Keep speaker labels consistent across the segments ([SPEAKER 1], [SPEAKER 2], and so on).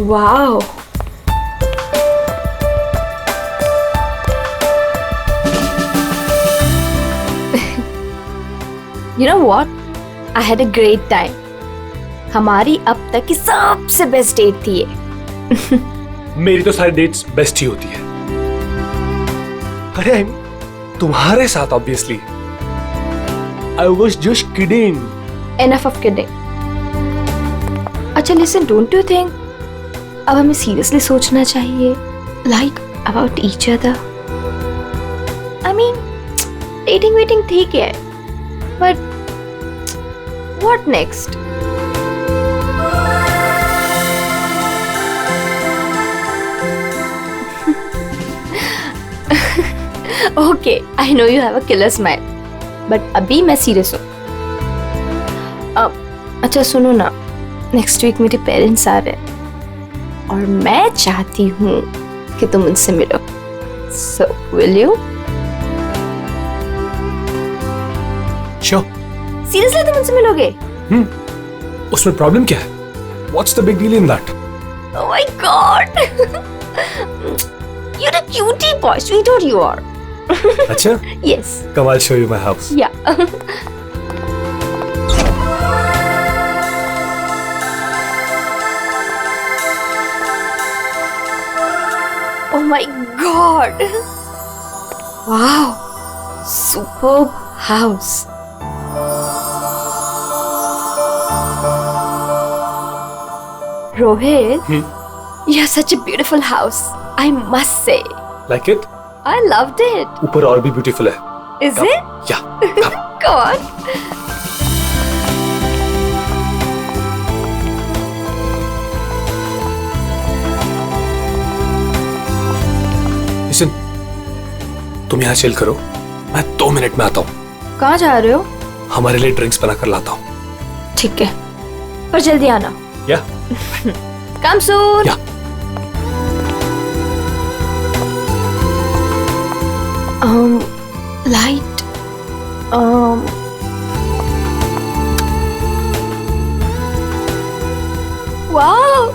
[SPEAKER 1] Wow. You know what? I had a great time. हमारी अब तक की सबसे बेस्ट डेट थी ये.
[SPEAKER 2] मेरी तो सारी डेट्स बेस्ट ही होती है. अरे तुम्हारे साथ obviously. I was just kidding.
[SPEAKER 1] Enough of kidding. अच्छा listen, don't you think अब हमें seriously सोचना चाहिए like about each other? I mean, dating ठीक है, but what next? Okay, I know you have a killer smile, but अभी मैं serious हूँ. अच्छा सुनो ना, नेक्स्ट वीक मेरे पेरेंट्स आ रहे हैं और मैं चाहती हूँ कि तुम उनसे मिलो. So will you?
[SPEAKER 2] Sure.
[SPEAKER 1] Seriously तुम उनसे मिलोगे?
[SPEAKER 2] उसमें प्रॉब्लम क्या है? What's the big deal in that?
[SPEAKER 1] Oh my God! You're a cutie boy, sweetheart you are.
[SPEAKER 2] अच्छा?
[SPEAKER 1] Yes.
[SPEAKER 2] Come, I'll show you my house.
[SPEAKER 1] Yeah. Oh my God! Wow! Superb house. Rohit, you have such a beautiful house. I must say.
[SPEAKER 2] Like it?
[SPEAKER 1] I loved it.
[SPEAKER 2] ऊपर और भी beautiful है.
[SPEAKER 1] Is
[SPEAKER 2] Come.
[SPEAKER 1] it?
[SPEAKER 2] Yeah. Come.
[SPEAKER 1] Go on.
[SPEAKER 2] Listen, तुम यहाँ chill करो. मैं 2 minute में आता हूँ.
[SPEAKER 1] कहाँ जा रहे हो?
[SPEAKER 2] हमारे लिए ड्रिंक्स बना कर लाता हूँ.
[SPEAKER 1] ठीक है, पर जल्दी आना.
[SPEAKER 2] Yeah.
[SPEAKER 1] Come soon.
[SPEAKER 2] Yeah.
[SPEAKER 1] Light. Wow,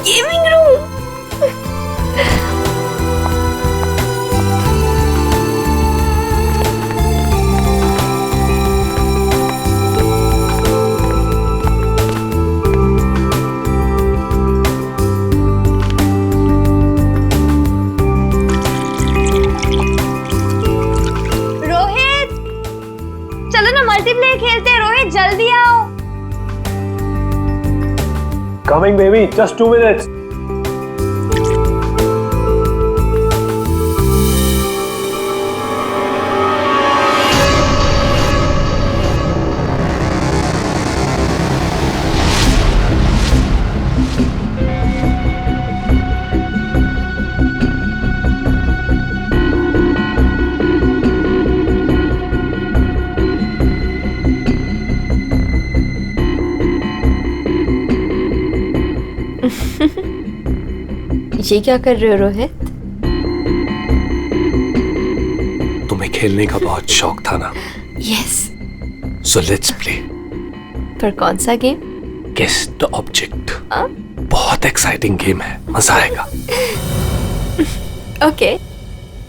[SPEAKER 1] gaming room. Rohit, चलो ना मल्टीप्लेयर खेलते हैं. रोहित जल्दी आओ.
[SPEAKER 2] Coming, baby. Just 2 minutes.
[SPEAKER 1] ये क्या कर रहे हो रोहित?
[SPEAKER 2] तुम्हें खेलने का बहुत शौक था ना?
[SPEAKER 1] यस.
[SPEAKER 2] So let's play.
[SPEAKER 1] पर कौन सा गेम?
[SPEAKER 2] Guess the object. बहुत एक्साइटिंग गेम है. मजा आएगा.
[SPEAKER 1] Okay.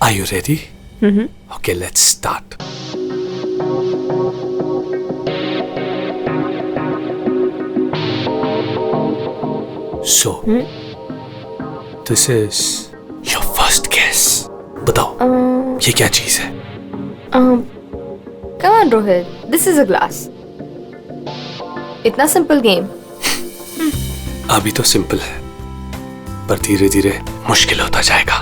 [SPEAKER 2] Are you ready? Okay, let's start. So, this is your first guess. बताओ, ये क्या चीज है?
[SPEAKER 1] Come on Rohit, this is a glass. इतना सिंपल गेम.
[SPEAKER 2] अभी तो सिंपल है, पर धीरे धीरे मुश्किल होता जाएगा.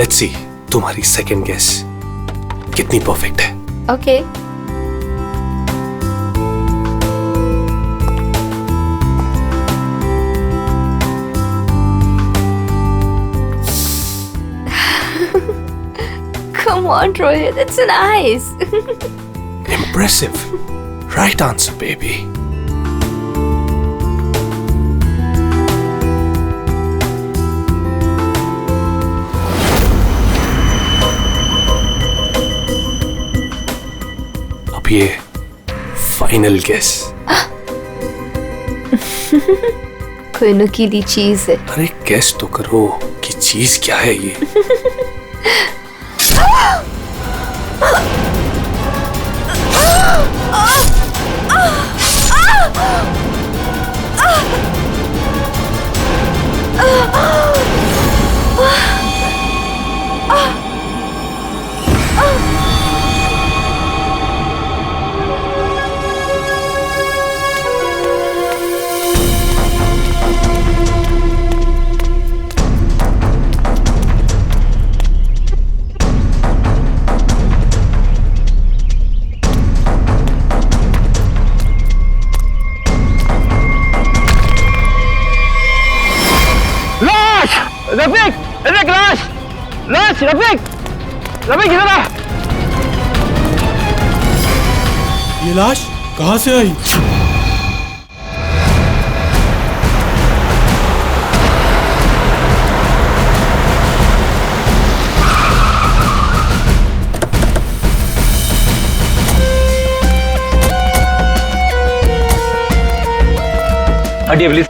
[SPEAKER 2] Let's see, तुम्हारी सेकंड गेस कितनी परफेक्ट है.
[SPEAKER 1] Okay. Come on, Rohit, it's nice.
[SPEAKER 2] Impressive. Right answer, baby. अब ये फाइनल गेस.
[SPEAKER 1] कोई नुकीली चीज है।
[SPEAKER 2] अरे गेस तो करो कि चीज क्या है ये।
[SPEAKER 3] रफीक, रफीक लाश, लाश, रफीक, रफीक इधर आ।
[SPEAKER 4] ये लाश कहाँ से आई?
[SPEAKER 3] हटिए प्लीज।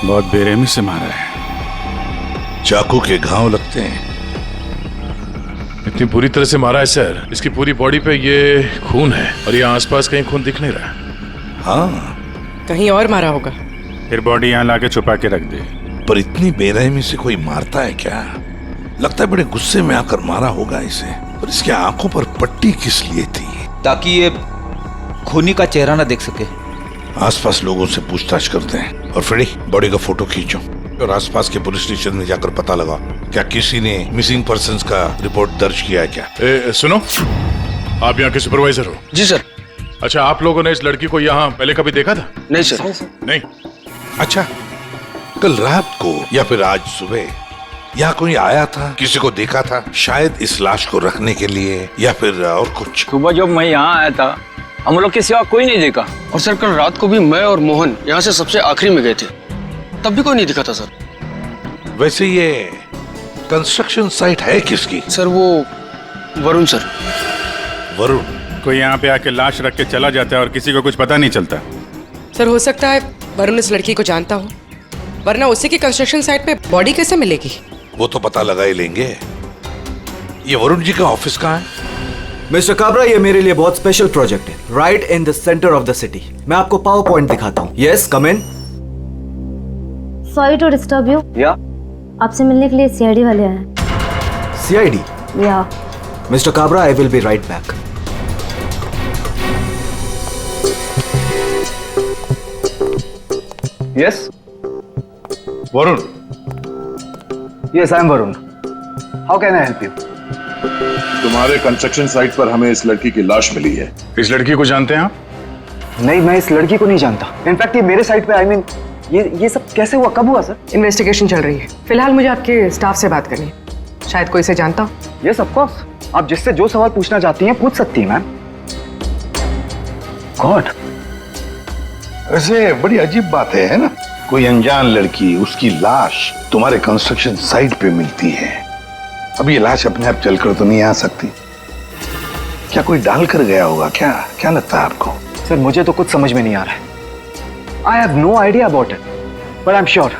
[SPEAKER 4] बहुत बेरहमी से मारा है।
[SPEAKER 5] चाकू के घाव लगते हैं।
[SPEAKER 6] इतनी बुरी तरह से मारा है सर, इसकी पूरी बॉडी पे ये खून है और ये आसपास कहीं खून दिख नहीं रहा।
[SPEAKER 5] हाँ,
[SPEAKER 7] कहीं और मारा होगा।
[SPEAKER 4] फिर बॉडी यहाँ लाके छुपा के रख दे।
[SPEAKER 5] पर इतनी बेरहमी से कोई मारता है क्या? लगता है बड़े गुस्से में आकर मारा होगा इसे। पर इसके आंखों पर पट्टी किस लिए थी?
[SPEAKER 8] ताकि ये खूनी का चेहरा ना देख सके।
[SPEAKER 5] आसपास लोगों से पूछताछ करते हैं। और फ्रेडी, बॉडी का फोटो खींचो और आसपास के पुलिस स्टेशन में जाकर पता लगाओ क्या किसी ने मिसिंग पर्संस का रिपोर्ट दर्ज किया है क्या?
[SPEAKER 6] सुनो, आप यहाँ के सुपरवाइजर हो?
[SPEAKER 3] जी सर।
[SPEAKER 6] अच्छा, आप लोगों ने इस लड़की को यहाँ पहले कभी देखा था?
[SPEAKER 3] नहीं सर।
[SPEAKER 6] नहीं।
[SPEAKER 5] अच्छा, कल रात को या फिर आज सुबह यहाँ कोई आया था? किसी को देखा था? शायद इस लाश को रखने के लिए या फिर और कुछ?
[SPEAKER 3] सुबह जब मैं यहाँ आया था हम लोग के सिवा कोई नहीं देखा। और सर कल रात को भी मैं और मोहन यहाँ से सबसे आखिरी में गए थे, तब भी कोई नहीं दिखा था सर।
[SPEAKER 5] वैसे ये कंस्ट्रक्शन साइट है किसकी?
[SPEAKER 3] सर वो वरुण सर।
[SPEAKER 5] वरुण?
[SPEAKER 4] कोई यहाँ पे आके लाश रख के चला जाता है और किसी को कुछ पता नहीं चलता।
[SPEAKER 7] सर हो सकता है वरुण इस लड़की को जानता हो, वरना उसी की कंस्ट्रक्शन साइट पे बॉडी कैसे मिलेगी?
[SPEAKER 5] वो तो पता लगा ही लेंगे। ये वरुण जी का ऑफिस कहाँ है?
[SPEAKER 9] मिस्टर काबरा, ये मेरे लिए बहुत स्पेशल प्रोजेक्ट है, right in the centre of the city. मैं आपको पावर पॉइंट दिखाता हूँ। Yes, come in.
[SPEAKER 10] Sorry to disturb you.
[SPEAKER 3] या
[SPEAKER 10] आपसे मिलने के लिए सीआईडी वाले आए हैं।
[SPEAKER 9] सीआईडी?
[SPEAKER 10] या
[SPEAKER 9] mister Kabra, I will be right back.
[SPEAKER 3] Yes
[SPEAKER 5] Varun?
[SPEAKER 3] Yes I am Varun. How can I help you?
[SPEAKER 6] तुम्हारे कंस्ट्रक्शन साइट पर हमें इस लड़की की लाश मिली है। इस लड़की को जानते हैं आप?
[SPEAKER 3] नहीं, मैं इस लड़की को नहीं जानता। इनफैक्ट ये मेरे साइट पे, आई मीन ये सब कैसे हुआ, कब हुआ सर?
[SPEAKER 7] इन्वेस्टिगेशन चल रही है। फिलहाल मुझे आपके स्टाफ से बात करनी है, शायद कोई इसे जानता हो।
[SPEAKER 3] यस ऑफ कोर्स, आप जिससे जो सवाल पूछना चाहती हैं पूछ सकती हैं मैम। गॉड,
[SPEAKER 5] वैसे बड़ी अजीब बात है ना? कोई अनजान लड़की, उसकी लाश तुम्हारे कंस्ट्रक्शन साइट पे मिलती है। अब ये लाश अपने आप चलकर तो नहीं आ सकती। क्या कोई डाल कर गया होगा? क्या लगता है आपको?
[SPEAKER 3] सर मुझे तो कुछ समझ में नहीं आ रहा है। I have no idea about it, but I am sure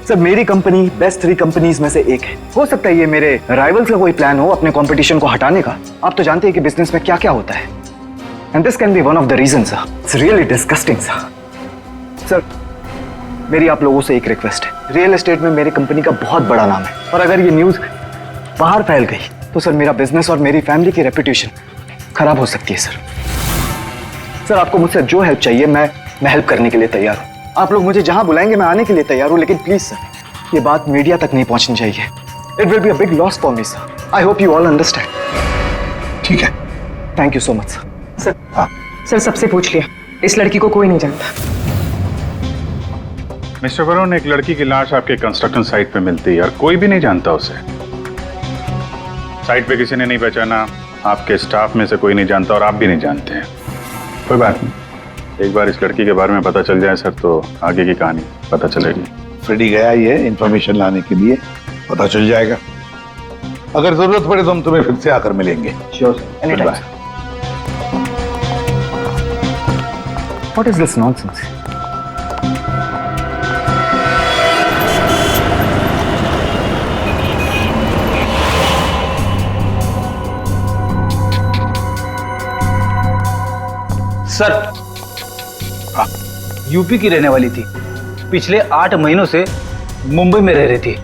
[SPEAKER 3] sir मेरी कंपनी बेस्ट 3 कंपनीज में से एक है। हो सकता है ये मेरे राइवल्स का कोई प्लान हो अपने कंपटीशन को हटाने का। आप तो जानते हैं कि बिजनेस में क्या क्या होता है, and this can be one of the reason sir. It's really disgusting sir. मेरी आप लोगों से एक रिक्वेस्ट है, रियल एस्टेट में मेरी कंपनी का बहुत बड़ा नाम है, और अगर ये न्यूज बाहर फैल गई तो सर मेरा बिजनेस और मेरी फैमिली की रेपुटेशन खराब हो सकती है सर। आपको मुझसे जो हेल्प चाहिए मैं हेल्प करने के लिए तैयार हूँ। आप लोग मुझे जहां बुलाएंगे मैं आने के लिए तैयार हूँ, लेकिन प्लीज सर ये बात मीडिया तक नहीं पहुंचनी चाहिए। It will be a big loss for me sir. I hope you all understand.
[SPEAKER 5] ठीक है,
[SPEAKER 3] thank you so much sir.
[SPEAKER 7] Sir सबसे पूछ लिया, इस लड़की को कोई नहीं जानता।
[SPEAKER 4] मिस्टर वरुण, एक लड़की की लाश आपके कंस्ट्रक्शन साइट पे मिलती है और कोई भी नहीं जानता उसे। साइट पे किसी ने नहीं पहचाना, आपके स्टाफ में से कोई नहीं जानता और आप भी नहीं जानते हैं। कोई बात नहीं, एक बार इस लड़की के बारे में पता चल जाए सर तो आगे की कहानी पता चलेगी।
[SPEAKER 5] फ्रेडी गया ही है इंफॉर्मेशन लाने के लिए, पता चल जाएगा। अगर जरूरत पड़े तो हम तुम्हें फिर से आकर मिलेंगे।
[SPEAKER 3] Sure, any time. What is this nonsense?
[SPEAKER 8] Sir, UP की रहने वाली थी, पिछले 8 महीनों से मुंबई में रह रही थी,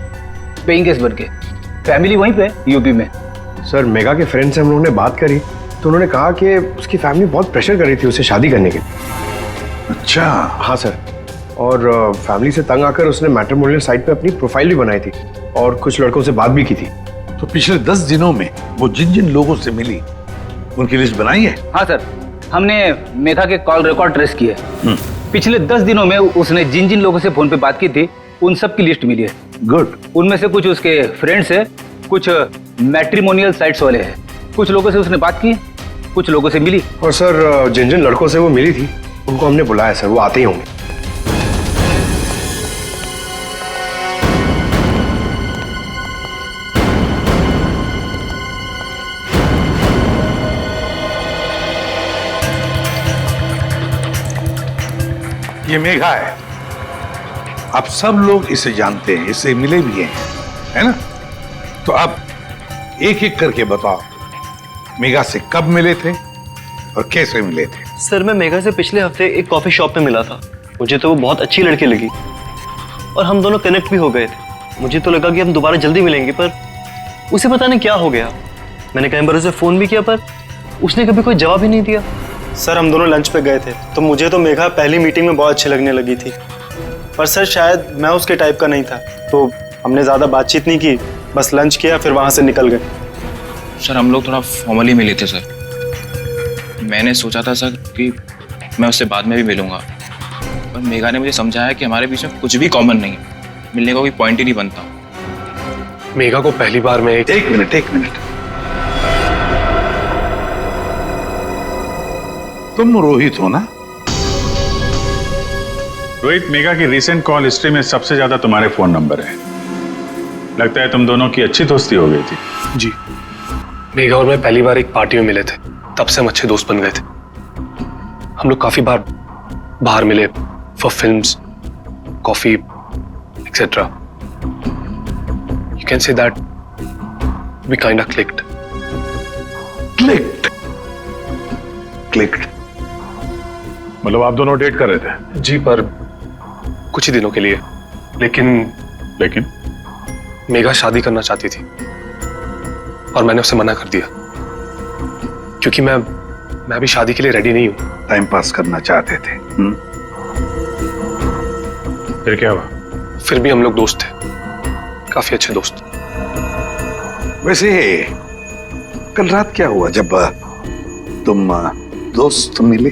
[SPEAKER 8] पेइंग गेस्ट बन के। फैमिली वहीं पे यूपी में।
[SPEAKER 2] सर, मेगा के फ्रेंड से हम लोगों ने बात करी तो उन्होंने कहा कि उसकी फैमिली बहुत प्रेशर कर रही थी उसे शादी करने के लिए।
[SPEAKER 5] अच्छा।
[SPEAKER 2] हाँ सर, और फैमिली से तंग आकर उसने मैट्रिमोनियल साइट पे अपनी प्रोफाइल भी बनाई थी और कुछ लड़कों से बात भी की थी।
[SPEAKER 5] तो पिछले 10 दिनों में वो जिन जिन लोगों से मिली उनकी लिस्ट बनाई है?
[SPEAKER 8] हाँ सर, हमने मेघा के कॉल रिकॉर्ड ट्रेस किए। पिछले 10 दिनों में उसने जिन जिन लोगों से फोन पे बात की थी उन सब की लिस्ट मिली है।
[SPEAKER 5] गुड।
[SPEAKER 8] उनमें से कुछ उसके फ्रेंड्स है, कुछ मैट्रिमोनियल साइट्स वाले हैं। कुछ लोगों से उसने बात की, कुछ लोगों से मिली।
[SPEAKER 2] और सर, जिन जिन लड़कों से वो मिली थी उनको हमने बुलाया सर, वो आते ही होंगे।
[SPEAKER 5] ये मेघा है, आप सब लोग इसे जानते हैं, इससे मिले भी हैं, है ना? तो आप एक एक करके बताओ, मेघा से कब मिले थे और कैसे मिले थे?
[SPEAKER 11] सर, मैं मेघा से पिछले हफ्ते एक कॉफी शॉप में मिला था। मुझे तो वो बहुत अच्छी लड़की लगी और हम दोनों कनेक्ट भी हो गए थे। मुझे तो लगा कि हम दोबारा जल्दी मिलेंगे, पर उसे पता नहीं क्या हो गया। मैंने कई बार उसे फोन भी किया पर उसने कभी कोई जवाब ही नहीं दिया।
[SPEAKER 12] सर, हम दोनों लंच पे गए थे तो मुझे तो मेघा पहली मीटिंग में बहुत अच्छी लगने लगी थी, पर सर शायद मैं उसके टाइप का नहीं था, तो हमने ज़्यादा बातचीत नहीं की, बस लंच किया फिर वहाँ से निकल गए।
[SPEAKER 13] सर, हम लोग थोड़ा फॉर्मली मिले थे सर। मैंने सोचा था सर कि मैं उससे बाद में भी मिलूंगा, पर मेघा ने मुझे समझाया कि हमारे बीच में कुछ भी कॉमन नहीं है, मिलने का कोई पॉइंट ही नहीं बनता।
[SPEAKER 2] मेघा को पहली बार में
[SPEAKER 5] एक मिनट, तुम रोहित हो ना?
[SPEAKER 4] रोहित, मेघा की रिसेंट कॉल हिस्ट्री में सबसे ज्यादा तुम्हारे फोन नंबर है। लगता है तुम दोनों की अच्छी दोस्ती हो गई थी।
[SPEAKER 2] जी, मेघा और मैं पहली बार एक पार्टी में मिले थे, तब से हम अच्छे दोस्त बन गए थे। हम लोग काफी बार बाहर मिले for films, coffee etcetera. You can say that we kind of clicked.
[SPEAKER 6] मतलब आप दोनों डेट कर रहे थे?
[SPEAKER 2] जी, पर कुछ ही दिनों के लिए। लेकिन मेघा शादी करना चाहती थी और मैंने उसे मना कर दिया क्योंकि मैं अभी शादी के लिए रेडी नहीं हूं।
[SPEAKER 5] टाइम पास करना चाहते थे।
[SPEAKER 6] फिर क्या हुआ?
[SPEAKER 2] फिर भी हम लोग दोस्त थे, काफी अच्छे दोस्त।
[SPEAKER 5] वैसे कल रात क्या हुआ जब तुम दोस्त मिले?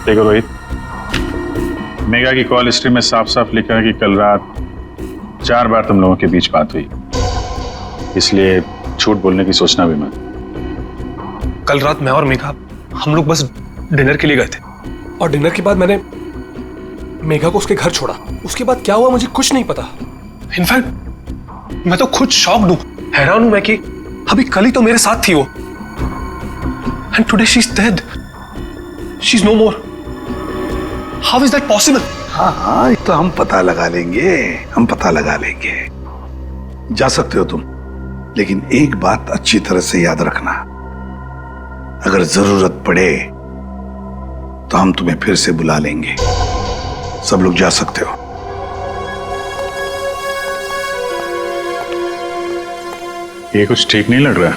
[SPEAKER 4] देखो रोहित, मेघा की कॉल हिस्ट्री में साफ साफ लिखा है कि कल रात 4 बार तुम लोगों के बीच बात हुई, इसलिए झूठ बोलने की सोचना भी मत।
[SPEAKER 2] कल रात मैं और मेघा हम लोग बस डिनर के लिए गए थे और डिनर के बाद मैंने मेघा को उसके घर छोड़ा। उसके बाद क्या हुआ मुझे कुछ नहीं पता। इनफैक्ट मैं तो खुद शॉक्ड हूं, हैरान हूं मैं कि अभी कल ही तो मेरे साथ थी वो, and today she is dead, she is no more. How is that possible?
[SPEAKER 5] हाँ, तो हम पता लगा लेंगे, जा सकते हो तुम, लेकिन एक बात अच्छी तरह से याद रखना, अगर जरूरत पड़े तो हम तुम्हें फिर से बुला लेंगे। सब लोग जा सकते हो।
[SPEAKER 4] ये कुछ ठीक नहीं लग रहा।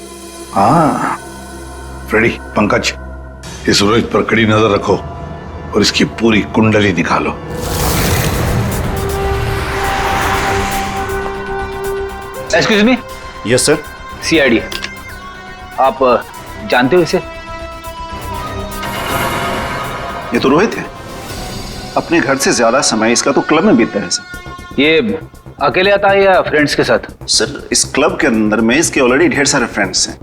[SPEAKER 5] हाँ फ्रेडी, पंकज, इस रोहित पर कड़ी नजर रखो और इसकी पूरी कुंडली निकालो।
[SPEAKER 8] Excuse me.
[SPEAKER 3] Yes sir.
[SPEAKER 8] CID, आप जानते हो इसे?
[SPEAKER 3] ये तो रोहित है, अपने घर से ज्यादा समय इसका तो क्लब में बीतता है सर।
[SPEAKER 8] ये अकेले आता है या फ्रेंड्स के साथ?
[SPEAKER 6] सर इस क्लब के अंदर में इसके ऑलरेडी ढेर सारे फ्रेंड्स हैं।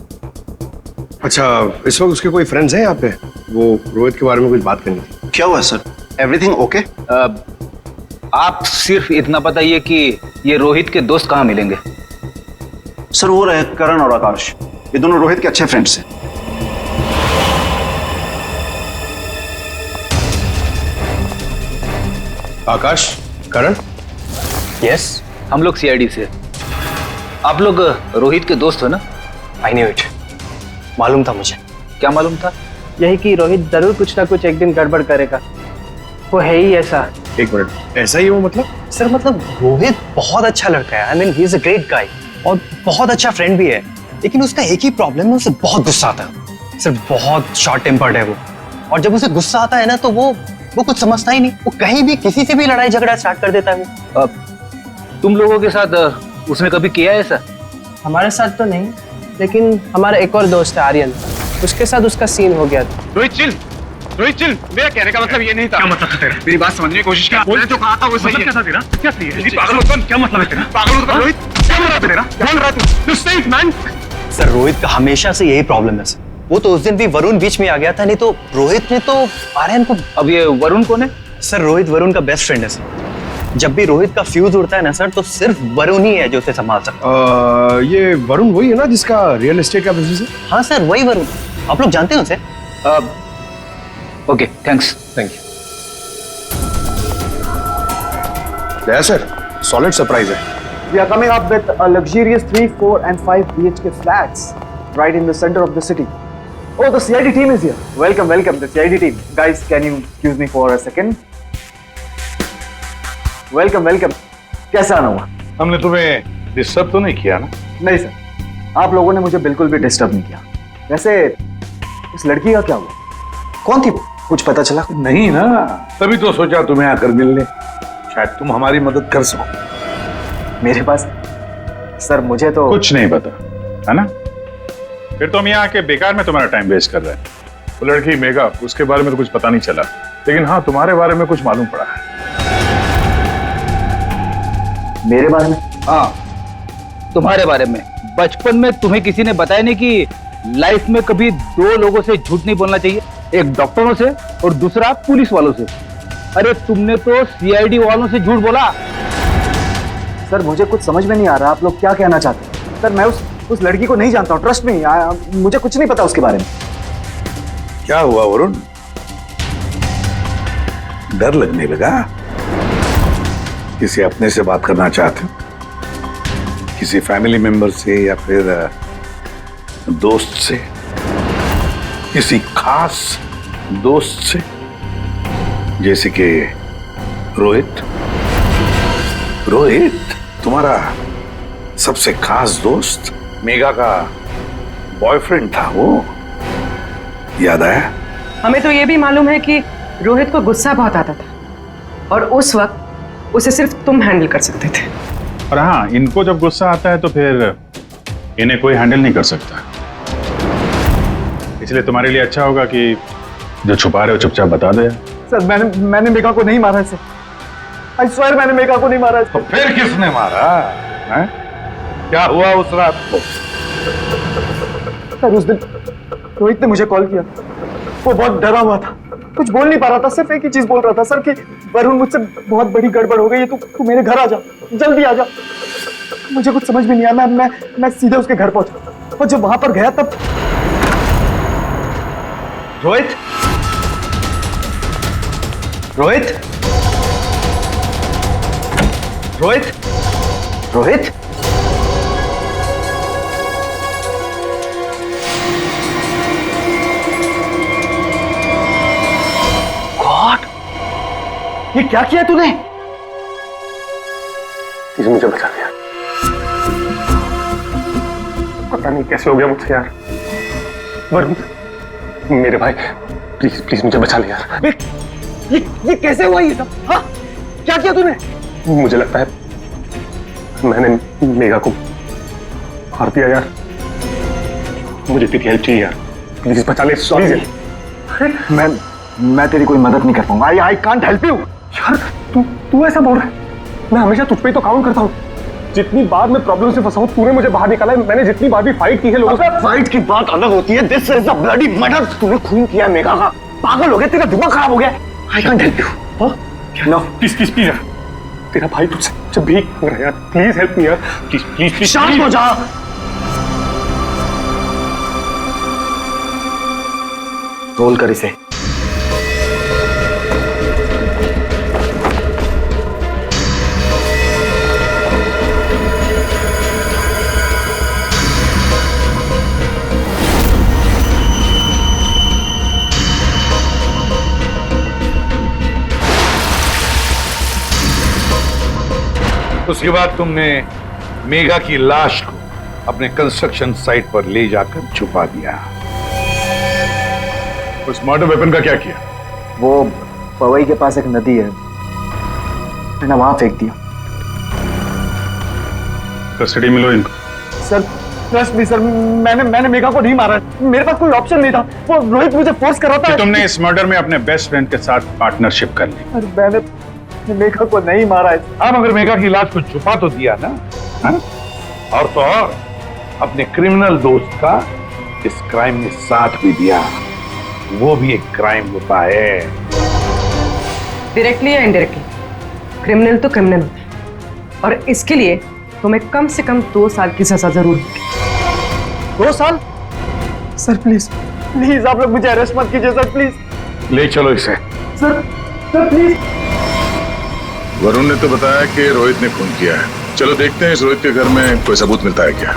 [SPEAKER 2] अच्छा, इस वक्त उसके कोई फ्रेंड्स हैं यहाँ पे? वो रोहित के बारे में कुछ बात करनी थी।
[SPEAKER 6] क्या हुआ सर? Everything okay?
[SPEAKER 8] आप सिर्फ इतना बताइए कि ये रोहित के दोस्त कहाँ मिलेंगे?
[SPEAKER 6] सर वो रहे करण और आकाश, ये दोनों रोहित के अच्छे फ्रेंड्स हैं।
[SPEAKER 2] आकाश, करण?
[SPEAKER 8] यस, हम लोग सीआईडी से। आप लोग रोहित के दोस्त हो ना?
[SPEAKER 12] आई न्यू इट, मालूम था मुझे।
[SPEAKER 8] क्या मालूम था?
[SPEAKER 12] यही कि रोहित जरूर कुछ ना कुछ एक दिन गड़बड़ करेगा, वो है ही ऐसा।
[SPEAKER 2] एक मिनट, ऐसा ही हो मतलब?
[SPEAKER 12] सर मतलब रोहित बहुत अच्छा लड़का है, I mean he is a great guy और बहुत अच्छा फ्रेंड भी है, लेकिन उसका एक ही प्रॉब्लम है, उसे बहुत गुस्सा आता है। सर बहुत शॉर्ट टेम्पर्ड है वो, और जब उसे गुस्सा आता है ना तो वो कुछ समझता ही नहीं, वो कहीं भी किसी से भी लड़ाई झगड़ा स्टार्ट कर देता है वो।
[SPEAKER 8] तुम लोगों के साथ उसने कभी किया है ऐसा?
[SPEAKER 12] हमारे साथ तो नहीं, लेकिन हमारा एक और दोस्त है आर्यन, उसके साथ उसका सीन हो गया था।
[SPEAKER 13] रोहित चिल, मेरा कहने का मतलब ये नहीं था। क्या मतलब था तेरा? मेरी बात समझने की कोशिश कर। मैंने जो कहा था वो सही है। क्या था तेरा? क्या सही है? पागल मत बन। क्या मतलब है तेरा? पागल मत बन रोहित। क्या बोल रहा है तेरा? बोल रहा तू? Stay man.
[SPEAKER 12] सर रोहित का हमेशा से यही प्रॉब्लम है सर। वो तो उस दिन भी वरुण बीच में आ गया था, नहीं तो रोहित ने तो आर्यन को।
[SPEAKER 8] अब ये वरुण कौन है?
[SPEAKER 12] सर रोहित वरुण का बेस्ट फ्रेंड है सर। जब भी रोहित का फ्यूज उड़ता है ना सर, तो सिर्फ वरुण ही है जो उसे संभाल सकता है।
[SPEAKER 2] ये वरुण वही है ना जिसका रियल एस्टेट का बिजनेस है?
[SPEAKER 12] हाँ सर वही वरुण, आप लोग जानते हैं उसे?
[SPEAKER 8] Okay thanks.
[SPEAKER 2] Thank you. या सर, सॉलिड सरप्राइज है।
[SPEAKER 3] We are coming up with a luxurious 3, 4 and 5 BHK flats right in the center of the city. Oh, the CID team is here. Welcome, the CID team. Guys, can you excuse me for a second? Welcome. कैसा आना हुआ?
[SPEAKER 6] हमने तुम्हें disturb तो नहीं किया ना?
[SPEAKER 3] नहीं सर, आप लोगों ने मुझे बिल्कुल भी डिस्टर्ब नहीं किया। वैसे इस लड़की का क्या हुआ? कौन थी वो? कुछ पता चला?
[SPEAKER 5] नहीं ना, तभी तो सोचा तुम्हें आकर मिलने, शायद तुम हमारी मदद कर सको।
[SPEAKER 3] मेरे पास सर मुझे तो
[SPEAKER 4] कुछ नहीं पता है ना? फिर तो हम यहाँ आके बेकार में तुम्हारा टाइम वेस्ट कर रहे हैं। वो लड़की मेघा, उसके बारे में तो कुछ पता नहीं चला, लेकिन हाँ तुम्हारे बारे में कुछ मालूम पड़ा है।
[SPEAKER 3] मेरे बारे में?
[SPEAKER 8] हाँ तुम्हारे बारे में। बचपन में तुम्हें किसी ने बताया नहीं कि लाइफ में कभी दो लोगों से झूठ नहीं बोलना चाहिए, एक डॉक्टरों से और दूसरा पुलिस वालों से। अरे तुमने तो सीआईडी वालों से झूठ बोला।
[SPEAKER 3] सर मुझे कुछ समझ में नहीं आ रहा आप लोग क्या कहना चाहते हैं। सर मैं उस लड़की को नहीं जानता हूँ, ट्रस्ट मी, मुझे कुछ नहीं पता उसके बारे में।
[SPEAKER 5] क्या हुआ वरुण? डर लगने लगा? किसी अपने से बात करना चाहते हो? किसी फैमिली मेंबर से या फिर दोस्त से? किसी खास दोस्त से जैसे कि रोहित? तुम्हारा सबसे खास दोस्त मेघा का बॉयफ्रेंड था वो, याद आया?
[SPEAKER 7] हमें तो ये भी मालूम है कि रोहित को गुस्सा बहुत आता था और उस वक्त उसे सिर्फ तुम हैंडल कर सकते थे।
[SPEAKER 4] और हाँ, इनको जब गुस्सा आता है तो फिर इन्हें कोई हैंडल नहीं कर सकता, इसलिए तुम्हारे लिए अच्छा होगा कि जो छुपा रहे हो चुपचाप बता दो।
[SPEAKER 3] सर मैंने मेघा को नहीं मारा इसे। आई स्वेयर मैंने मेघा को नहीं मारा।
[SPEAKER 5] तो फिर किसने मारा है? क्या हुआ उस रात को?
[SPEAKER 3] सर उस दिन रोहित ने मुझे कॉल किया, वो बहुत डरा हुआ था, कुछ बोल नहीं पा रहा था, सिर्फ एक ही चीज बोल रहा था सर कि वरुण मुझसे बहुत बड़ी गड़बड़ हो गई है, तू मेरे घर आ जा, जल्दी आ जा। मुझे कुछ समझ में नहीं आया, मैं सीधे उसके घर पहुंचा और जब वहां पर गया तब
[SPEAKER 12] रोहित
[SPEAKER 3] गॉड, ये क्या किया तूने?
[SPEAKER 2] प्लीज मुझे बचा दिया, पता नहीं कैसे हो गया मुझसे यार। वरुण मेरे भाई, प्लीज मुझे बचा ले यार।
[SPEAKER 3] ये कैसे हुआ ये सब? हाँ क्या किया तूने?
[SPEAKER 2] मुझे लगता है मैंने मेघा को मार दिया यार, मुझे तेरी हेल्प चाहिए यार, प्लीज बचा ले। सॉरी
[SPEAKER 3] मैं तेरी कोई मदद नहीं कर पाऊंगा। I can't help you.
[SPEAKER 2] यार तू ऐसा बोल रहा है? मैं हमेशा तुझ पे ही तो काउंट करता हूँ। जितनी बार मैं प्रॉब्लम से फंसा हूँ तूने मुझे बाहर निकाला है। मैंने जितनी बार भी फाइट की है लोगों से।
[SPEAKER 3] फाइट की बात अलग होती है। This is a bloody murder. तूने खून किया मेघा का। पागल हो गया, तेरा दिमाग खराब हो गया। I can't help you. No
[SPEAKER 2] please please please यार, तेरा भाई तुझसे जब भीख मांग रहा है यार, प्लीज हेल्प मी यार, प्लीज प्लीज प्लीज।
[SPEAKER 3] शांत हो जा। रोल कर इसे।
[SPEAKER 5] उसके बाद तुमने मेघा की लाश को अपने कंस्ट्रक्शन साइट पर ले जाकर छुपा दिया।
[SPEAKER 6] उस मर्डर वेपन का क्या किया?
[SPEAKER 3] वो पवई के पास एक नदी है, मैंने वहां फेंक दिया।
[SPEAKER 6] कस्टडी में लो इनको।
[SPEAKER 3] सर ट्रस्ट मी सर, मैंने मेघा को नहीं मारा। मेरे पास कोई ऑप्शन नहीं था। वो रोहित मुझे फोर्स कर रहा था।
[SPEAKER 6] तुमने इस मर्डर में अपने बेस्ट फ्रेंड के साथ पार्टनरशिप कर ली।
[SPEAKER 3] अरे मैंने मेघा को नहीं मारा है।
[SPEAKER 5] हाँ, मगर मेघा की लाश को छुपा तो दिया ना। हाँ? और तो और अपने क्रिमिनल दोस्त का इस क्राइम में साथ भी दिया। वो भी एक क्राइम होता है।
[SPEAKER 7] डायरेक्टली या इनडायरेक्टली क्रिमिनल तो क्रिमिनल होता है, और इसके लिए तुम्हें कम से कम 2 साल की सजा जरूर होगी।
[SPEAKER 3] 2 साल? सर प्लीज प्लीज आप लोग मुझे अरेस्ट मत कीजिए सर, प्लीज।
[SPEAKER 5] ले चलो इसे।
[SPEAKER 3] Sir please.
[SPEAKER 6] वरुण ने तो बताया कि रोहित ने खून किया है। चलो देखते हैं इस रोहित के घर में कोई सबूत मिलता है क्या।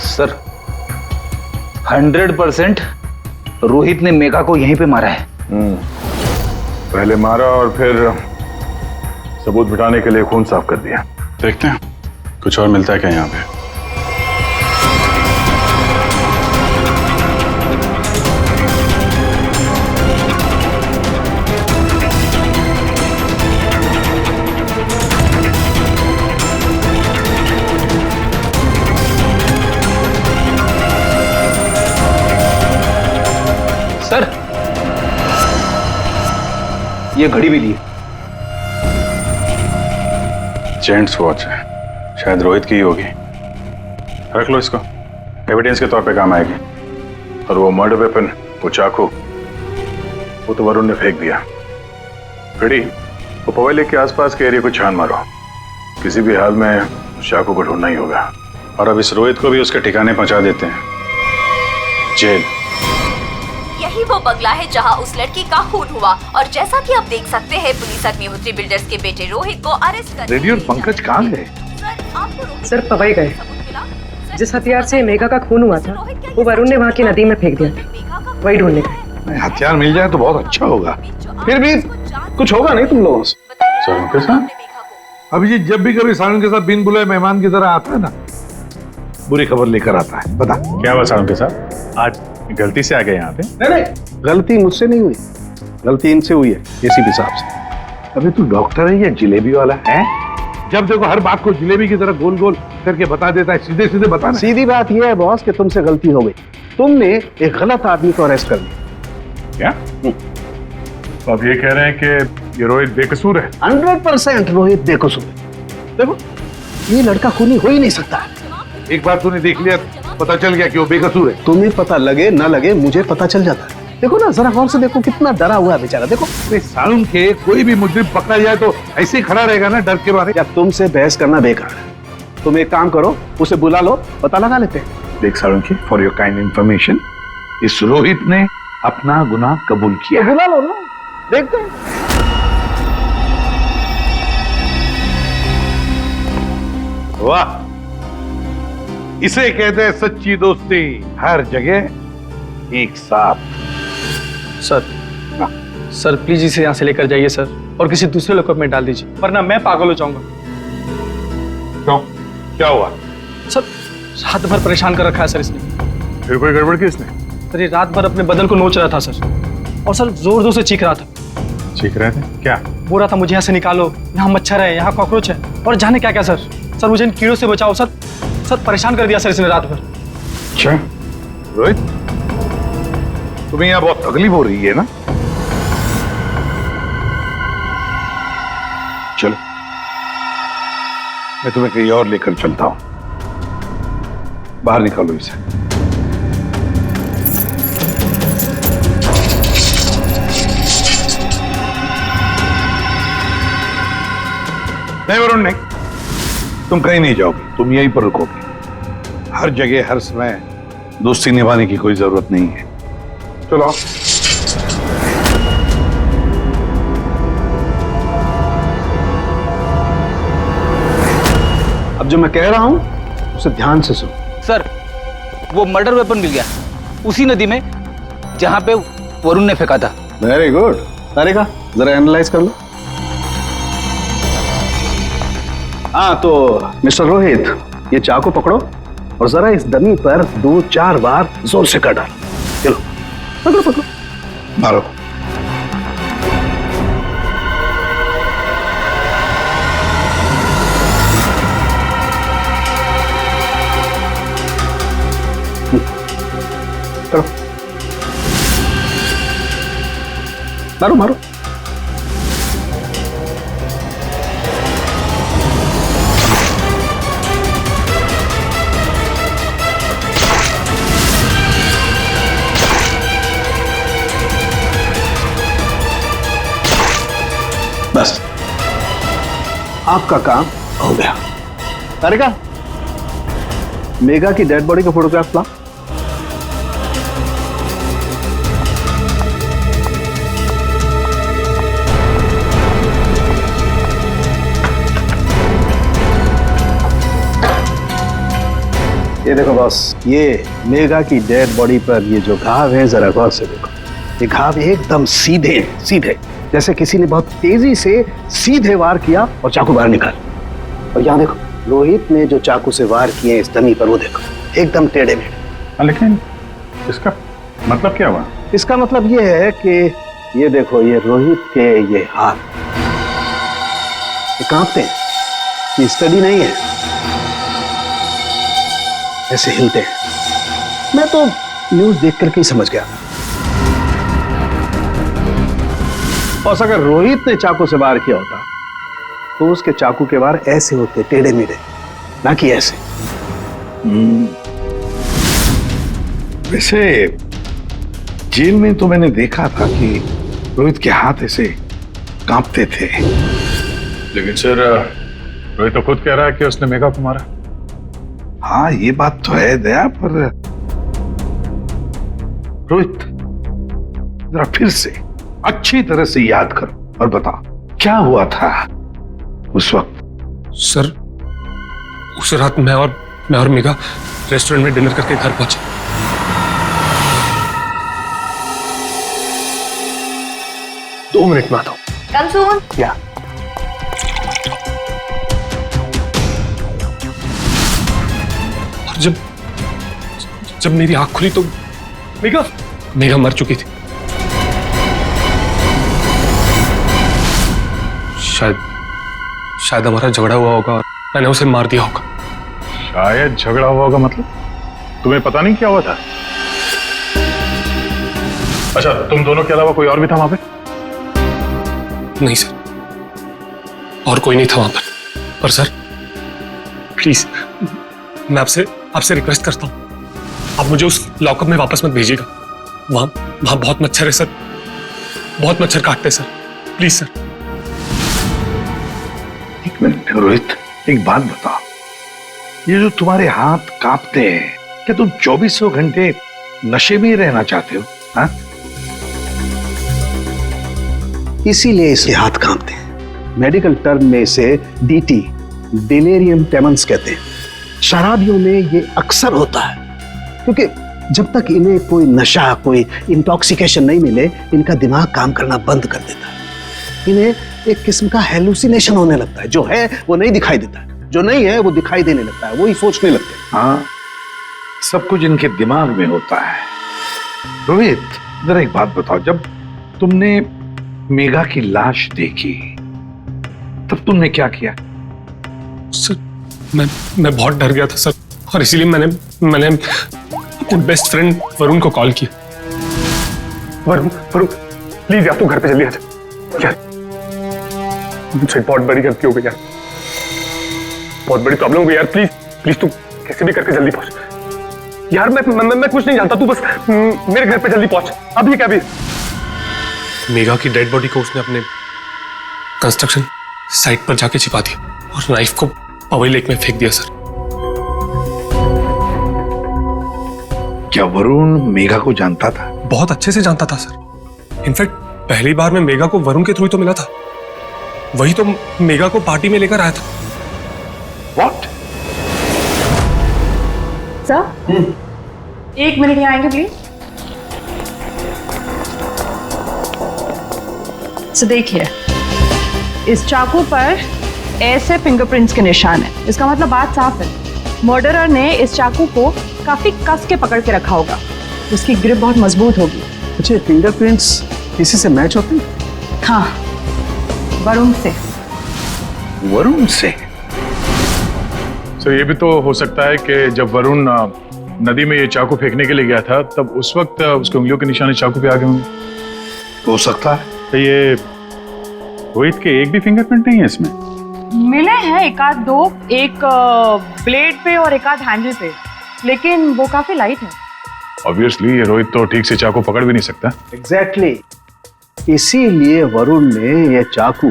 [SPEAKER 8] सर 100% रोहित ने मेघा को यहीं पे मारा है।
[SPEAKER 6] पहले मारा और फिर सबूत मिटाने के लिए खून साफ कर दिया। देखते हैं कुछ और मिलता है क्या यहाँ पे।
[SPEAKER 8] सर ये घड़ी भी ली है।
[SPEAKER 6] जेंट्स वॉच है, शायद रोहित की ही होगी। रख लो इसको, एविडेंस के तौर पे काम आएगी। और वो मर्डर वेपन, वो चाकू, वो तो वरुण ने फेंक दिया। फिर वो पवई लेक के आसपास के एरिया को छान मारो। किसी भी हाल में उस चाकू को ढूंढना ही होगा। और अब इस रोहित को भी उसके ठिकाने पहुंचा देते हैं, जेल।
[SPEAKER 14] यही वो बंगला है जहां उस लड़की का खून हुआ, और जैसा कि आप देख सकते हैं पुलिस अग्निहोत्री बिल्डर्स के बेटे रोहित को अरेस्ट कर।
[SPEAKER 5] रेडी और पंकज कहाँ गए?
[SPEAKER 7] सर पवई गए। जिस हथियार से मेघा का खून हुआ था वो वरुण ने वहां की नदी में फेंक दिया, वही ढूंढने गए।
[SPEAKER 5] हथियार मिल जाए तो बहुत अच्छा होगा। फिर भी कुछ होगा नहीं तुम लोगों से?
[SPEAKER 6] सारुण के साथ?
[SPEAKER 5] अभिजीत जब भी कभी सारुण के साथ बिन बुलाए मेहमान की तरह आता है ना, बुरी खबर लेकर आता है। बता
[SPEAKER 6] क्या हुआ सारुण के साथ? आज गलती से आ गए यहाँ पे?
[SPEAKER 5] नहीं, गलती मुझसे नहीं हुई, गलती इनसे हुई है एसीपी साहब से। अबे तू डॉक्टर है या जिलेबी वाला है? जब देखो हर बात को जिलेबी की तरह गोल गोल करके बता देता है। सीधे सीधे बता।
[SPEAKER 15] सीधी बात यह है बॉस कि तुमसे गलती हो गई। तुमने एक गलत आदमी को अरेस्ट कर लिया।
[SPEAKER 6] क्या? तो आप ये कह रहे हैं कि ये रोहित बेकसूर है?
[SPEAKER 15] 100% रोहित बेकसूर है। देखो ये लड़का खूनी हो ही नहीं सकता।
[SPEAKER 5] एक बार तूने देख लिया, पता चल गया कि वो बेकसूर है।
[SPEAKER 15] तुम्हें पता लगे ना लगे मुझे पता चल जाता है। देखो ना जरा गौर से देखो, कितना डरा हुआ है बेचारा। देखो
[SPEAKER 5] सारुण के कोई भी मुजरिम पकड़ा जाए तो ऐसे ही खड़ा रहेगा ना डर के मारे।
[SPEAKER 15] या तुमसे बहस करना बेकार है। तुम एक काम करो, उसे बुला लो, पता लगा लेते हैं।
[SPEAKER 5] देख सारुण की, फॉर योर काइंड इंफॉर्मेशन, इस रोहित ने अपना गुनाह कबूल किया।
[SPEAKER 15] तो बुला लो ना, देखते हैं।
[SPEAKER 5] वाह, इसे कहते हैं सच्ची दोस्ती, हर जगह एक साथ।
[SPEAKER 2] सर प्लीज इसे यहाँ से लेकर जाइए सर, और किसी दूसरे लॉकअप में डाल दीजिए, वरना मैं पागल हो जाऊंगा।
[SPEAKER 5] क्यों, क्या हुआ?
[SPEAKER 2] सर रात भर परेशान कर रखा है सर इसने।
[SPEAKER 6] फिर कोई गड़बड़ की इसने?
[SPEAKER 2] सर ये रात भर अपने बदन को नोच रहा था सर, और सर जोर जोर से चीख रहा था।
[SPEAKER 6] चीख रहे थे क्या?
[SPEAKER 2] बोल रहा था मुझे यहाँ से निकालो, यहाँ मच्छर है, यहाँ कॉकरोच है, और जाने क्या क्या सर। सर मुझे इन कीड़ों से बचाओ सर। सर परेशान कर दिया सर इसने रात भर।
[SPEAKER 5] अच्छा रोहित, तुम्हें यहाँ बहुत तकलीफ हो रही है ना? चलो मैं तुम्हें कहीं और लेकर चलता हूं। बाहर निकालो इसे। नहीं वरुण नहीं, तुम कहीं नहीं जाओगे, तुम यहीं पर रुकोगे। हर जगह हर समय दोस्ती निभाने की कोई जरूरत नहीं है। चलो
[SPEAKER 15] अब जो मैं कह रहा हूं उसे ध्यान से सुनो।
[SPEAKER 8] सर वो मर्डर वेपन मिल गया उसी नदी में जहां पे वरुण ने फेंका था।
[SPEAKER 15] Very good. तारिका जरा एनालाइज कर लो। हाँ तो मिस्टर रोहित, ये चाकू पकड़ो और जरा इस डमी पर 2-4 बार जोर से कर डालो। चलो पकड़ो पकड़ो,
[SPEAKER 5] मारो।
[SPEAKER 15] करो, मारो मारो। बस आपका काम हो गया। तारिका, मेघा की डेड बॉडी का फोटोग्राफ ला। ये देखो बॉस, ये मेघा की डेड बॉडी पर ये जो घाव है जरा गौर से देखो। ये घाव एकदम सीधे सीधे, जैसे किसी ने बहुत तेजी से सीधे वार किया और चाकू बाहर निकाल। और यहाँ देखो, रोहित ने जो चाकू से वार किए इस डमी पर, वो देखो एकदम टेढ़े मेढ़े।
[SPEAKER 6] लेकिन इसका मतलब क्या हुआ?
[SPEAKER 15] इसका मतलब ये है कि ये देखो, ये रोहित के ये हाथ ये कांपते हैं, ये स्टडी नहीं है, ऐसे हिलते हैं। मैं तो न्यूज देख करके ही समझ गया। और अगर रोहित ने चाकू से वार किया होता तो उसके चाकू के वार ऐसे होते, टेढ़े मेढ़े, ना कि ऐसे।
[SPEAKER 5] वैसे जेल में तो मैंने देखा था कि रोहित के हाथ ऐसे कांपते थे।
[SPEAKER 6] लेकिन सर रोहित तो खुद कह रहा है कि उसने मेघा को मारा।
[SPEAKER 5] हाँ ये बात तो है दया, पर रोहित जरा फिर से अच्छी तरह से याद करो और बताओ क्या हुआ था उस वक्त।
[SPEAKER 2] सर उस रात मैं और मेघा रेस्टोरेंट में डिनर करके घर पहुंचे। दो मिनट में आता हूं।
[SPEAKER 14] कम सून।
[SPEAKER 15] क्या?
[SPEAKER 2] और जब मेरी आंख खुली तो मेघा मर चुकी थी। शायद हमारा झगड़ा हुआ होगा और मैंने उसे मार दिया होगा।
[SPEAKER 6] शायद झगड़ा हुआ होगा मतलब? तुम्हें पता नहीं क्या हुआ था? अच्छा, तुम दोनों के अलावा कोई और भी था वहां पे?
[SPEAKER 2] नहीं सर, और कोई नहीं था वहां पर सर प्लीज मैं आपसे रिक्वेस्ट करता हूं, आप मुझे उस लॉकअप में वापस मत भेजिएगा। वहां बहुत मच्छर है सर, बहुत मच्छर काटते हैं सर, प्लीज सर।
[SPEAKER 5] एक मिनट रोहित, एक बात बताओ, ये जो तुम्हारे हाथ कांपते हैं, क्या तुम 24 घंटे नशे में ही रहना चाहते हो? हाँ?
[SPEAKER 15] इसीलिए इसके हाथ कांपते हैं। मेडिकल टर्म में इसे डीटी, डिलेरियम टेमंस कहते हैं। शराबियों में ये अक्सर होता है, क्योंकि जब तक इन्हें कोई नशा, कोई इंटॉक्सिकेशन नहीं मिले, इनका दिमाग काम करना बंद कर देता है। इन्हें एक किस्म का हेलुसिनेशन होने लगता है। जो है वो नहीं दिखाई देता है, जो नहीं है वो दिखाई देने लगता है, वो ही सोचने लगते हैं।
[SPEAKER 5] हाँ, सब कुछ इनके दिमाग में होता है। रोहित, जरा एक बात बताओ, जब तुमने मेघा की लाश देखी तब तुमने क्या किया?
[SPEAKER 2] सर, मैं बहुत डर गया था सर, और इसीलिए मैंने अपने बेस्ट फ्रेंड वरुण को कॉल किया। वरुण प्लीज यार, तू घर पे जल्दी आ जा यार, मुझसे बहुत बड़ी गलती हो गई यार, बहुत बड़ी प्रॉब्लम हो गई यार। प्लीज तू कैसे भी करके जल्दी पहुंच यार। मैं कुछ नहीं जानता, तू बस मेरे घर पे जल्दी पहुंच, अभी क्या भी। मेघा की डेड बॉडी को उसने अपने कंस्ट्रक्शन साइट पर जाके छिपा दिया और नाइफ को पवई लेक में फेंक दिया सर।
[SPEAKER 5] क्या वरुण मेघा को जानता था?
[SPEAKER 2] बहुत अच्छे से जानता था सर। इनफैक्ट पहली बार मैं मेघा को वरुण के थ्रू तो मिला था, वही तो मेघा को पार्टी में लेकर आया था।
[SPEAKER 5] What?
[SPEAKER 7] सर, 1 मिनट यहाँ आएंगे प्लीज। तो देखिए, इस चाकू पर ऐसे फिंगरप्रिंट्स के निशान है। इसका मतलब बात साफ है, मर्डरर ने इस चाकू को काफी कस के पकड़ के रखा होगा। उसकी ग्रिप बहुत मजबूत होगी।
[SPEAKER 15] अच्छा, फिंगरप्रिंट्स किसी से मैच होते हैं?
[SPEAKER 7] हाँ, वरुण से।
[SPEAKER 5] वरुण से?
[SPEAKER 6] सर, ये भी तो हो सकता है कि जब वरुण नदी में ये चाकू फेंकने के लिए गया था, तब उस वक्त उसके उंगलियों के निशान चाकू पे आ गए होंगे।
[SPEAKER 5] हो सकता है।
[SPEAKER 6] तो ये रोहित के एक भी फिंगरप्रिंट नहीं है इसमें?
[SPEAKER 7] मिले हैं एक आध दो, एक ब्लेड पे और एक आध हैंडल पे, लेकिन वो काफी लाइट है।
[SPEAKER 6] ऑब्वियसली ये रोहित तो ठीक से चाकू पकड़ भी नहीं सकता।
[SPEAKER 15] एग्जैक्टली, इसीलिए वरुण ने यह चाकू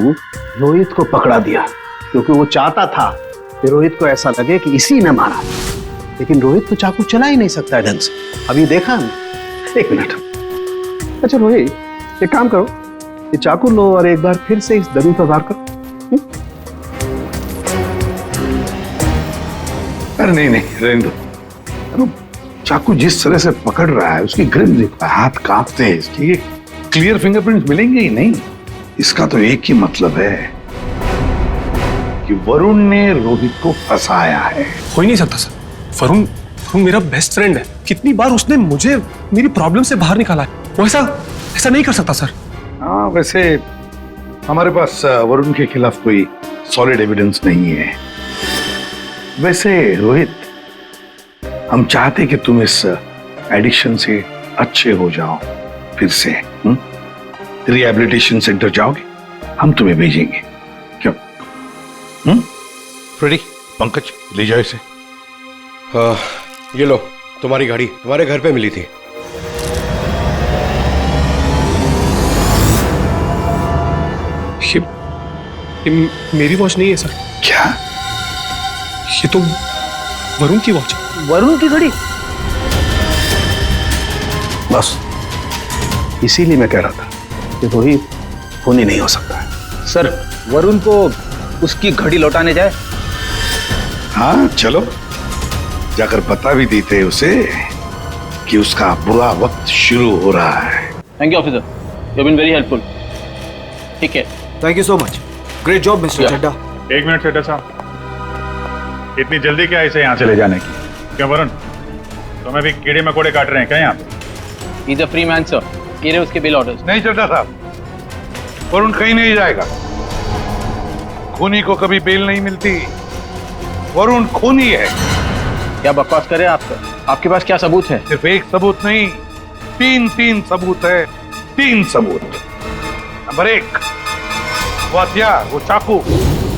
[SPEAKER 15] रोहित को पकड़ा दिया, क्योंकि वो चाहता था कि रोहित को ऐसा लगे कि इसी ने मारा। लेकिन रोहित तो चाकू चला ही नहीं सकता ढंग से। अभी देखा ना। 1 मिनट। अच्छा रोहित, एक काम करो, ये चाकू लो और एक बार फिर से इस दरी पर वार करो।
[SPEAKER 5] अरे नहीं, रहने दो। चाकू जिस तरह से पकड़ रहा है, उसकी ग्रिप देखो, हाथ कांपते हैं इसके, ये क्लियर फिंगरप्रिंट्स मिलेंगे ही नहीं। इसका तो एक ही मतलब है कि वरुण ने रोहित को फंसाया है।
[SPEAKER 2] हो ही नहीं सकता सर, वरुण मेरा बेस्ट फ्रेंड है। कितनी बार उसने मुझे मेरी प्रॉब्लम से बाहर निकाला है, वो ऐसा नहीं कर सकता सर।
[SPEAKER 5] हाँ, वैसे हमारे पास वरुण के खिलाफ कोई सॉलिड एविडेंस नहीं है। वैसे रोहित, हम चाहते कि तुम इस एडिक्शन से अच्छे हो जाओ, फिर से रिहैबिलिटेशन सेंटर जाओगे, हम तुम्हें भेजेंगे। क्यों?
[SPEAKER 16] फ्रेडी, पंकज ले जाओ इसे। ये लो, तुम्हारी गाड़ी तुम्हारे घर पे मिली थी।
[SPEAKER 2] ये मेरी वॉच नहीं है सर।
[SPEAKER 5] क्या?
[SPEAKER 2] ये तो वरुण की वॉच।
[SPEAKER 15] वरुण की घड़ी? बस इसीलिए मैं कह रहा था कि रोहित खून ही नहीं हो सकता है।
[SPEAKER 8] सर, वरुण को उसकी घड़ी लौटाने जाए?
[SPEAKER 5] हाँ चलो, जाकर बता भी देते उसे कि उसका बुरा वक्त शुरू हो रहा है।
[SPEAKER 8] Thank you officer, you have been very helpful. ठीक है,
[SPEAKER 9] thank you so much, great job mister Chadha.
[SPEAKER 6] 1 minute Chadha साहब, इतनी जल्दी क्या इसे यहाँ से ले जाने की? क्यों वरुण, तुम्हें भी कीड़े मकोड़े काट रहे हैं क्या यहाँ पे?
[SPEAKER 8] He's a free man, sir. ये रहे उसके बिल ऑर्डर्स।
[SPEAKER 5] नहीं चड्डा साहब, वरुण कहीं नहीं जाएगा। खूनी को कभी बेल नहीं मिलती। वरुण खूनी है।
[SPEAKER 8] क्या बकवास कर रहे हैं आप सर? आपके पास क्या सबूत है?
[SPEAKER 5] सिर्फ एक सबूत नहीं, तीन सबूत है। 3 सबूत। नंबर 1, वो हथियार, वो चाकू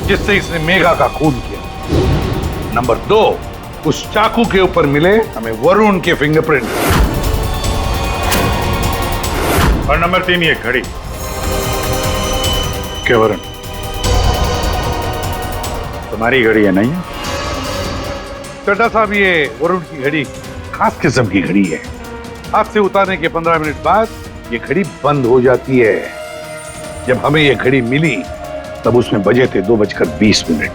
[SPEAKER 5] जिससे इसने मेघा का खून किया। नंबर 2, उस चाकू के ऊपर मिले हमें वरुण के फिंगरप्रिंट।
[SPEAKER 6] और नंबर 3, ये घड़ी। क्या वरुण, तुम्हारी घड़ी है नहीं?
[SPEAKER 5] चड्डा साहब, ये वरुण की घड़ी खास किस्म की घड़ी है। हाथ से उतारने के 15 मिनट बाद ये घड़ी बंद हो जाती है। जब हमें ये घड़ी मिली तब उसमें बजे थे 2:20।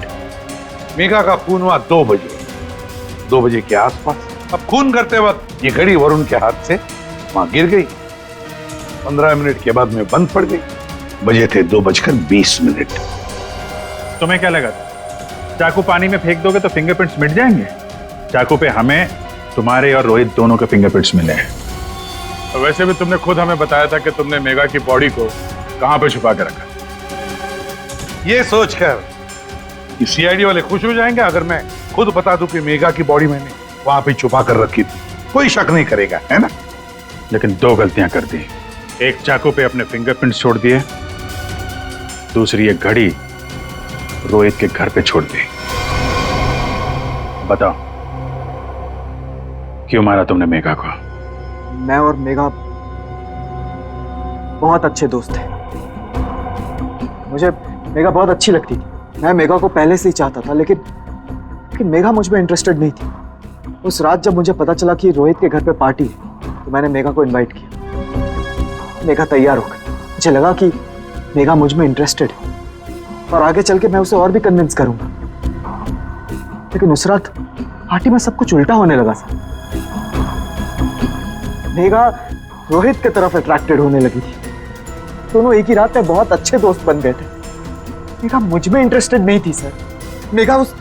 [SPEAKER 5] मेघा का खून हुआ 2 बजे। 2 बजे के आसपास। अब खून करते वक्त ये घड़ी वरुण के हाथ से वहां गिर गई। 15 मिनट के बाद में बंद पड़ गई। बजे थे 2:20।
[SPEAKER 4] तुम्हें क्या लगा चाकू पानी में फेंक दोगे तो फिंगरप्रिंट्स मिट जाएंगे? चाकू पे हमें, तुम्हारे और रोहित दोनों के फिंगरप्रिंट्स मिले हैं। और वैसे भी तुमने खुद हमें बताया था कि तुमने मेघा की बॉडी को कहां पे छुपा के रखा।
[SPEAKER 5] ये सोचकर कि सीआईडी वाले खुश हो जाएंगे अगर मैं खुद बता दूं कि मेघा की बॉडी मैंने वहां पे छुपा कर रखी थी, कोई शक नहीं करेगा, है ना?
[SPEAKER 4] लेकिन 2 गलतियां कर दी। एक चाकू पे अपने फिंगरप्रिंट्स छोड़ दिए, दूसरी एक घड़ी रोहित के घर पे छोड़ दी। बताओ क्यों मारा तुमने मेघा को?
[SPEAKER 3] मैं और मेघा बहुत अच्छे दोस्त थे। मुझे मेघा बहुत अच्छी लगती थी। मैं मेघा को पहले से ही चाहता था, लेकिन मेघा मुझ में इंटरेस्टेड नहीं थी। उस रात जब मुझे पता चला कि रोहित के घर पे पार्टी है तो मैंने मेघा को इनवाइट किया। मेघा तैयार हो गई। मुझे लगा कि मेघा मुझ में इंटरेस्टेड है और आगे चल के मैं उसे और भी कन्विंस करूंगा। लेकिन उस रात पार्टी में सब कुछ उल्टा होने लगा सर। मेघा रोहित की तरफ अट्रैक्टेड होने लगी थी। दोनों एक ही रात में बहुत अच्छे दोस्त बन गए थे। मेघा मुझ में इंटरेस्टेड नहीं थी सर। मेघा उस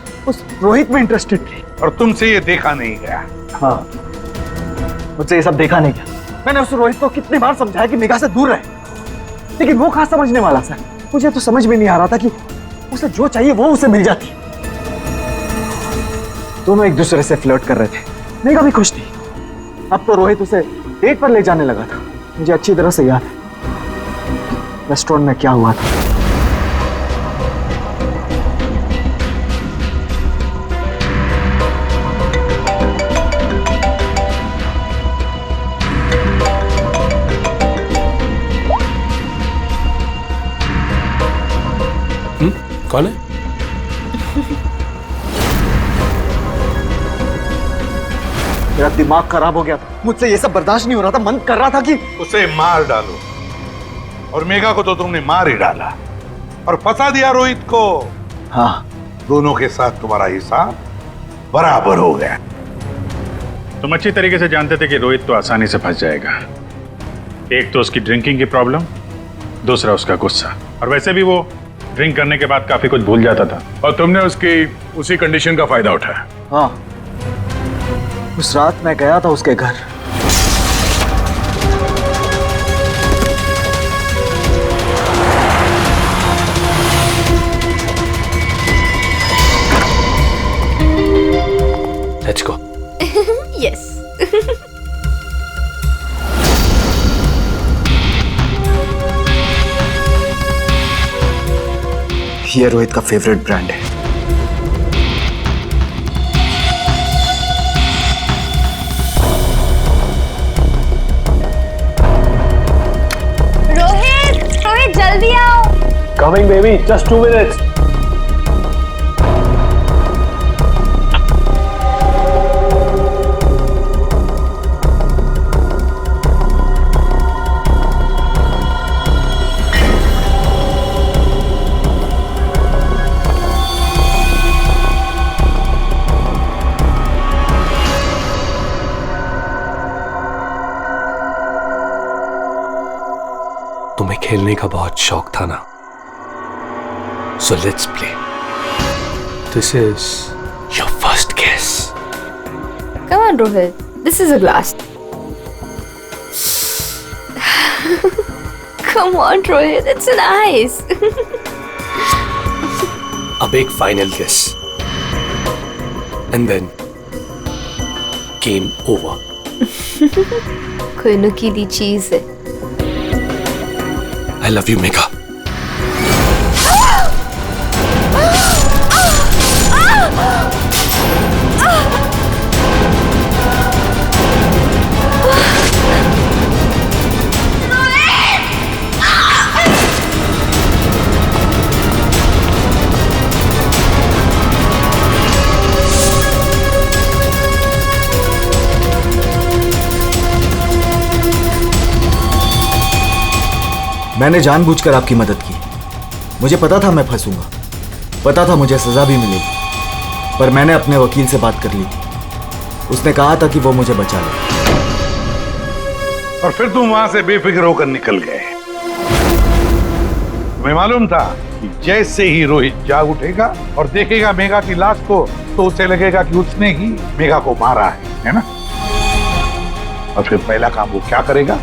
[SPEAKER 3] रोहित में इंटरेस्टेड थी।
[SPEAKER 5] और तुमसे ये देखा नहीं गया?
[SPEAKER 3] हाँ, मुझसे ये सब देखा नहीं गया। मैंने उस रोहित को कितनी बार समझाया कि मेघा से दूर रहे, लेकिन वो कहाँ समझने वाला सर। मुझे तो समझ में नहीं आ रहा था कि उसे जो चाहिए वो उसे मिल जाती। दोनों एक दूसरे से फ्लर्ट कर रहे थे। मेघा भी खुश थी। अब तो रोहित उसे डेट पर ले जाने लगा था। मुझे अच्छी तरह से याद है रेस्टोरेंट में क्या हुआ था।
[SPEAKER 2] कौन है?
[SPEAKER 3] मेरा दिमाग खराब हो गया था। मुझसे ये सब बर्दाश्त नहीं हो रहा था। मन कर रहा था कि
[SPEAKER 5] उसे मार डालो। और मेघा को तो तुमने मार ही डाला और फंसा दिया रोहित को।
[SPEAKER 3] हाँ,
[SPEAKER 5] दोनों के साथ तुम्हारा हिसाब बराबर हो गया।
[SPEAKER 4] तुम अच्छी तरीके से जानते थे कि रोहित तो आसानी से फंस जाएगा। एक तो उसकी ड्रिंकिंग की प्रॉब्लम, दूसरा उसका गुस्सा। और वैसे भी वो ड्रिंक करने के बाद काफी कुछ भूल जाता था और तुमने उसकी उसी कंडीशन का फायदा उठाया।
[SPEAKER 3] हाँ, उस रात मैं गया था उसके घर।
[SPEAKER 2] Let's go.
[SPEAKER 14] Yes.
[SPEAKER 3] ये रोहित का फेवरेट ब्रांड है।
[SPEAKER 10] रोहित जल्दी आओ।
[SPEAKER 15] Coming baby, just 2 minutes.
[SPEAKER 2] तुम्हें खेलने का बहुत शौक था ना, so let's play. This is your first kiss.
[SPEAKER 1] Come on, Rohit. This is a glass. Come on, Rohit. It's nice.
[SPEAKER 2] अब एक final kiss. And then game over.
[SPEAKER 1] कोई नुकीली चीज है।
[SPEAKER 2] I love you, Megha.
[SPEAKER 9] मैंने जानबूझकर आपकी मदद की। मुझे पता था मैं फंसूंगा, पता था मुझे सजा भी मिलेगी, पर मैंने अपने वकील से बात कर ली थी। उसने कहा था कि वो मुझे बचा ले।
[SPEAKER 5] और फिर तुम वहां से बेफिक्र होकर निकल गए। तुम्हें मालूम था कि जैसे ही रोहित जाग उठेगा और देखेगा मेघा की लाश को तो उसे लगेगा कि उसने ही मेघा को मारा है ना? और फिर पहला काम वो क्या करेगा?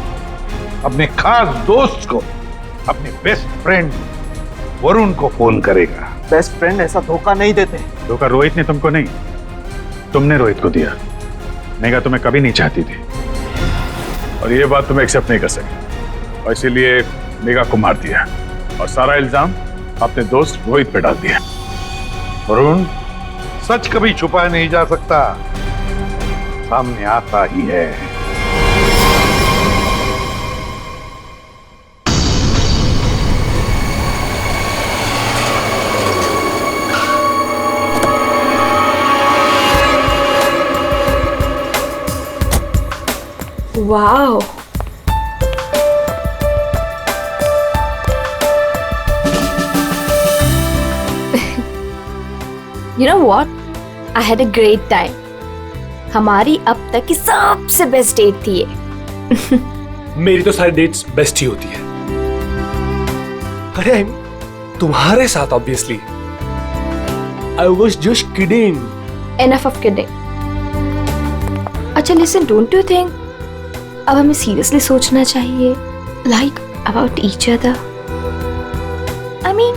[SPEAKER 5] अपने खास दोस्त को, अपने बेस्ट फ्रेंड वरुण को फोन करेगा।
[SPEAKER 3] बेस्ट फ्रेंड ऐसा धोखा नहीं देते।
[SPEAKER 4] धोखा रोहित ने तुमको नहीं, तुमने रोहित को दिया। मेघा तुम्हें कभी नहीं चाहती थी और ये बात तुम एक्सेप्ट नहीं कर सके और इसीलिए मेघा को मार दिया और सारा इल्जाम अपने दोस्त रोहित पे डाल दिया।
[SPEAKER 5] वरुण, सच कभी छुपाया नहीं जा सकता, सामने आता ही है।
[SPEAKER 1] Wow. You know what? I had a great time. हमारी अब तक की सबसे बेस्ट डेट थी ये।
[SPEAKER 2] मेरी तो सारी डेट्स बेस्ट ही होती है। अरे तुम्हारे साथ obviously. I was just kidding.
[SPEAKER 1] Enough of kidding. अच्छा listen, don't you think अब हमें सीरियसली सोचना चाहिए, like about each other? I mean,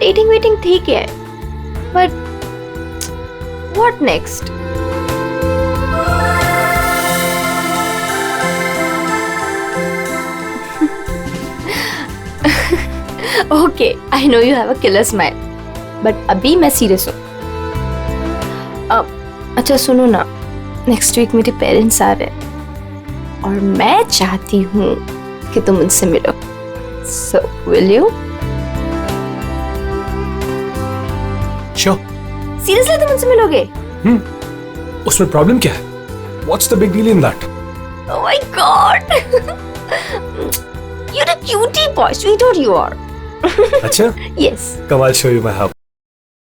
[SPEAKER 1] dating waiting ठीक है, but what next? Okay, I know you have a killer smile, but अभी मैं serious हूँ। अच्छा सुनो ना, नेक्स्ट वीक मेरे पेरेंट्स आ रहे हैं और मैं चाहती हूँ कि तुम उनसे मिलो। So, will you?
[SPEAKER 2] Sure.
[SPEAKER 1] Seriously तुम उनसे मिलोगे?
[SPEAKER 2] उसमें प्रॉब्लम क्या है? What's the big deal in that?
[SPEAKER 1] Oh my God! You're a cutie boy, sweetheart you are.
[SPEAKER 2] अच्छा?
[SPEAKER 1] Yes.
[SPEAKER 2] Come, I'll show you my house.